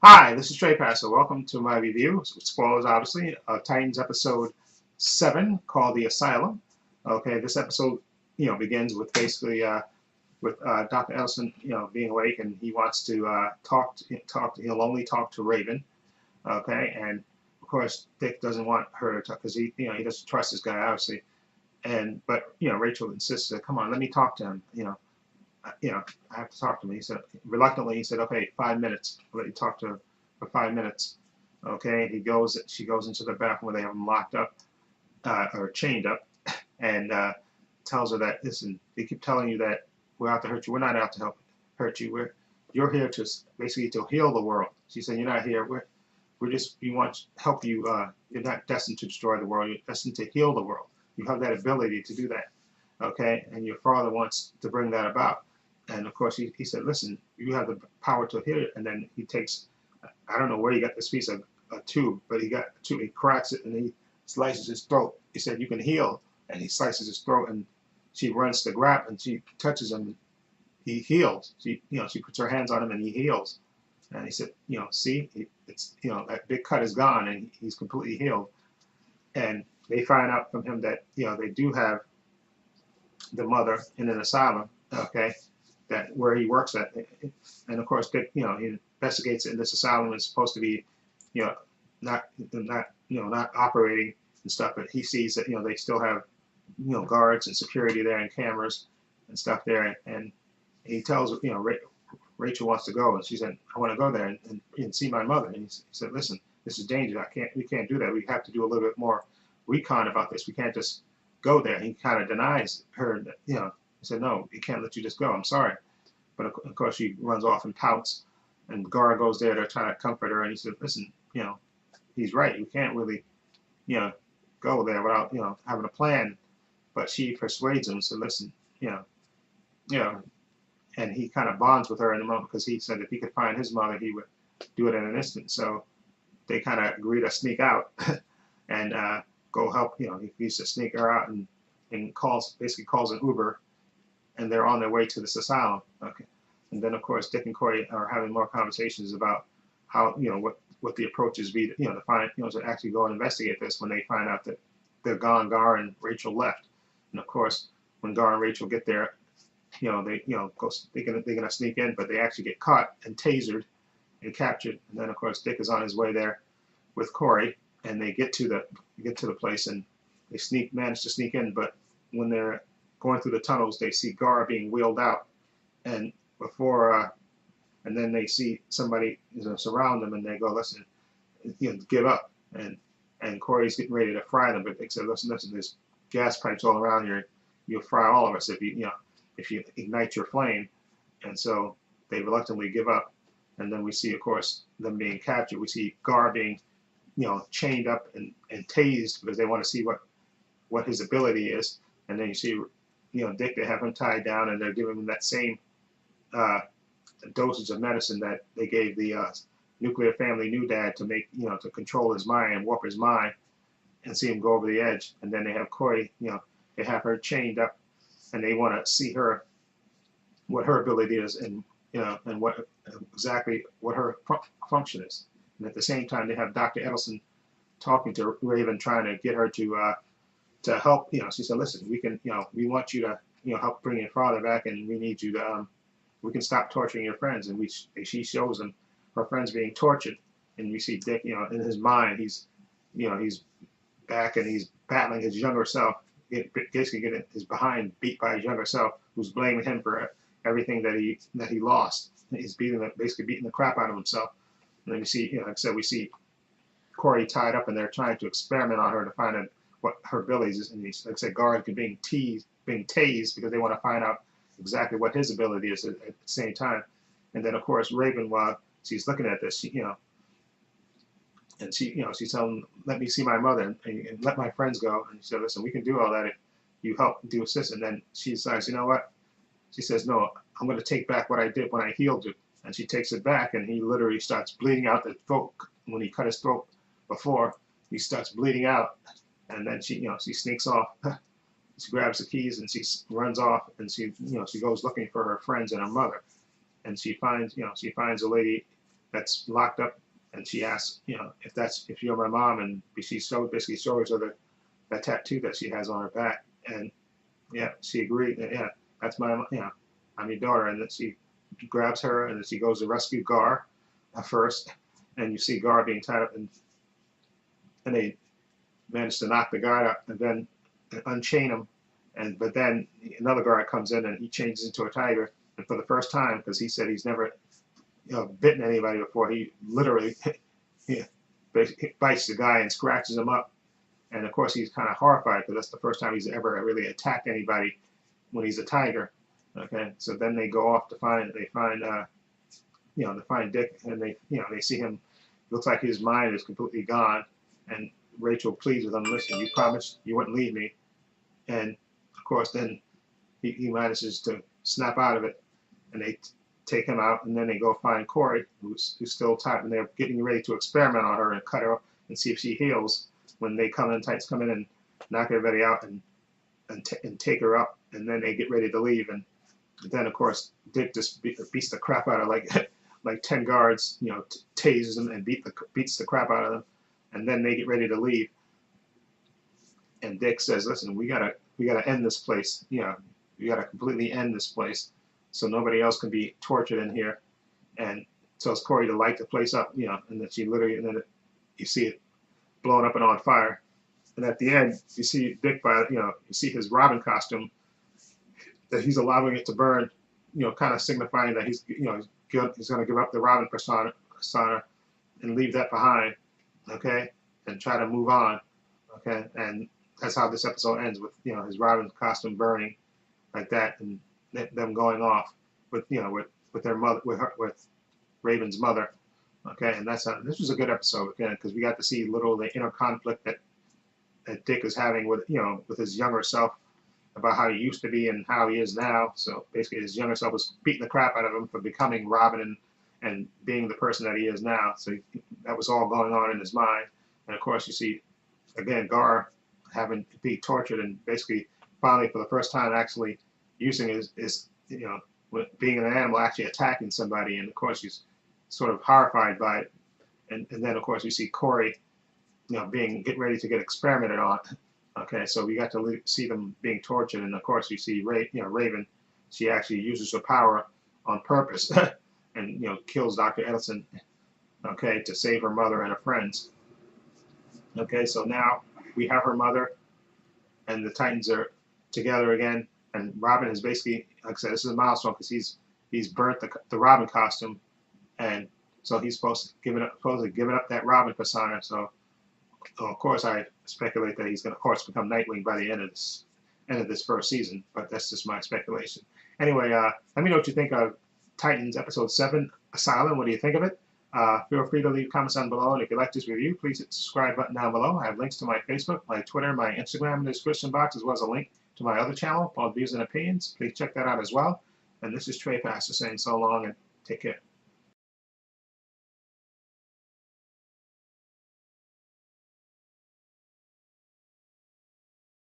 Hi, this is Trey Passer. Welcome to my review. Spoilers, obviously. Titans episode 7 called The Asylum. Okay, this episode, begins with basically with Dr. Ellison, being awake, and he wants to he'll only talk to Raven. Okay, and of course Dick doesn't want her to, because he doesn't trust this guy, obviously. But Rachel insists that, come on, let me talk to him. I have to talk to him. He said, reluctantly, he said, okay, 5 minutes. I'll let you talk to her for 5 minutes. Okay, she goes into the bathroom where they have him locked up, or chained up, and tells her that, listen, they keep telling you that we're out to hurt you. We're not out to hurt you. You're here to basically to heal the world. She said, you're not here. We want to help you. You're not destined to destroy the world. You're destined to heal the world. You have that ability to do that. Okay, and your father wants to bring that about. And of course, he said, listen, you have the power to heal it. And then he takes, I don't know where he got this piece of a tube, but he got a tube, he cracks it, and he slices his throat. He said, you can heal. And he slices his throat, and she runs to grab, and she touches him. He heals. She puts her hands on him, and he heals. And he said, see, it's, that big cut is gone, and he's completely healed. And they find out from him that, they do have the mother in an asylum, okay, that where he works at. And of course, Dick, he investigates it, and this asylum is supposed to be, not not operating and stuff, but he sees that, they still have, guards and security there and cameras and stuff there. And he tells, Rachel wants to go, and she said, I want to go there and see my mother. And he said, listen, this is dangerous. We can't do that. We have to do a little bit more recon about this. We can't just go there. He kind of denies her that, he said, no, he can't let you just go. I'm sorry. But of course, she runs off and pouts, and Gar goes there to try to comfort her, and he said, listen, he's right. You can't really, go there without, having a plan. But she persuades him and said, listen, you know, and he kind of bonds with her in a moment, because he said if he could find his mother, he would do it in an instant. So they kind of agree to sneak out and go help. He used to sneak her out and basically calls an Uber, and they're on their way to this asylum. Okay, and then of course Dick and Corey are having more conversations about how what the approaches be to find to actually go and investigate this when they find out that they're gone. Gar and Rachel left, and of course when Gar and Rachel get there, they go they're gonna sneak in, but they actually get caught and tasered and captured. And then of course Dick is on his way there with Corey, and they get to the place, and they manage to sneak in. But when they're going through the tunnels, they see Gar being wheeled out, and and then they see somebody surround them, and they go, listen, give up. And Corey's getting ready to fry them, but they said, listen, there's gas pipes all around here. You'll fry all of us if you ignite your flame. And so they reluctantly give up. And then we see, of course, them being captured. We see Gar being, chained up and tased, because they want to see what his ability is. And then you see, Dick, they have him tied down, and they're giving him that same dosage of medicine that they gave the nuclear family new dad to make, to control his mind and warp his mind and see him go over the edge. And then they have Corey, they have her chained up, and they want to see her, what her ability is, and and exactly what her function is. And at the same time, they have Dr. Edelson talking to Raven, trying to get her to help. She said, listen, we can, we want you to, help bring your father back, and we need you to, we can stop torturing your friends. And she shows them her friends being tortured, and we see Dick, in his mind, he's back, and he's battling his younger self, basically getting his behind beat by his younger self, who's blaming him for everything that he lost. He's basically beating the crap out of himself. And then we see, like I said, we see Corey tied up, and they're trying to experiment on her to find out what her abilities is. And like I said, Gar being tased because they want to find out exactly what his ability is at the same time. And then of course Raven, while she's looking at this, and she's telling, let me see my mother, and let my friends go. And she said, listen, we can do all that if you help do assist. And then she decides, you know what? She says, no, I'm going to take back what I did when I healed you. And she takes it back, and he literally starts bleeding out the throat. When he cut his throat before, he starts bleeding out. And then she sneaks off. She grabs the keys, and she runs off, and she goes looking for her friends and her mother. And she finds a lady that's locked up, and she asks, if you're my mom, and she basically shows her that tattoo that she has on her back, and yeah, she agreed. Yeah, that's I'm your daughter, and then she grabs her, and then she goes to rescue Gar first, and you see Gar being tied up, and they manage to knock the guard out, and then unchain him, but then another guard comes in, and he changes into a tiger, and for the first time, because he said he's never bitten anybody before, he literally bites the guy and scratches him up. And of course, he's kind of horrified because that's the first time he's ever really attacked anybody when he's a tiger. Okay, so then they go off to find Dick, and they see him. Looks like his mind is completely gone. And Rachel pleads with him, "Listen, you promised you wouldn't leave me." And of course, then he manages to snap out of it, and they take him out, and then they go find Corey, who's still tied, and they're getting ready to experiment on her and cut her up and see if she heals. When they Titans come in and knock everybody out and take her up, and then they get ready to leave, and then of course Dick just beats the crap out of like 10 guards, tases them and beats the crap out of them, and then they get ready to leave. And Dick says, "Listen, we gotta end this place. We gotta completely end this place, so nobody else can be tortured in here." And tells Corey to light the place up, and then and then you see it blowing up and on fire. And at the end, you see Dick you see his Robin costume, that he's allowing it to burn, kind of signifying that he's going to give up the Robin persona and leave that behind, okay, and try to move on, okay. And that's how this episode ends, with his Robin costume burning like that, and them going off with with their mother, with Raven's mother. Okay, and this was a good episode again, because we got to see the inner conflict that Dick is having with with his younger self, about how he used to be and how he is now. So basically, his younger self was beating the crap out of him for becoming Robin and being the person that he is now. So that was all going on in his mind. And of course, you see again Gar having to be tortured, and basically finally for the first time actually using his being an animal, actually attacking somebody. And of course he's sort of horrified by it. And then of course you see Corey, getting ready to get experimented on. Okay, so we got to see them being tortured, and of course you see Raven. She actually uses her power on purpose, and kills Dr. Edison. Okay, to save her mother and her friends. Okay, so now we have her mother, and the Titans are together again. And Robin is basically, like I said, this is a milestone because he's burnt the Robin costume, and so he's supposed to give up that Robin persona. So of course I speculate that he's going to, of course, become Nightwing by the end of this first season. But that's just my speculation. Anyway, let me know what you think of Titans episode 7, Asylum. What do you think of it? Feel free to leave comments down below, and if you like this review, please hit the subscribe button down below. I have links to my Facebook, my Twitter, my Instagram in the description box, as well as a link to my other channel called Views and Opinions. Please check that out as well. And this is Trey Pastor saying so long and take care.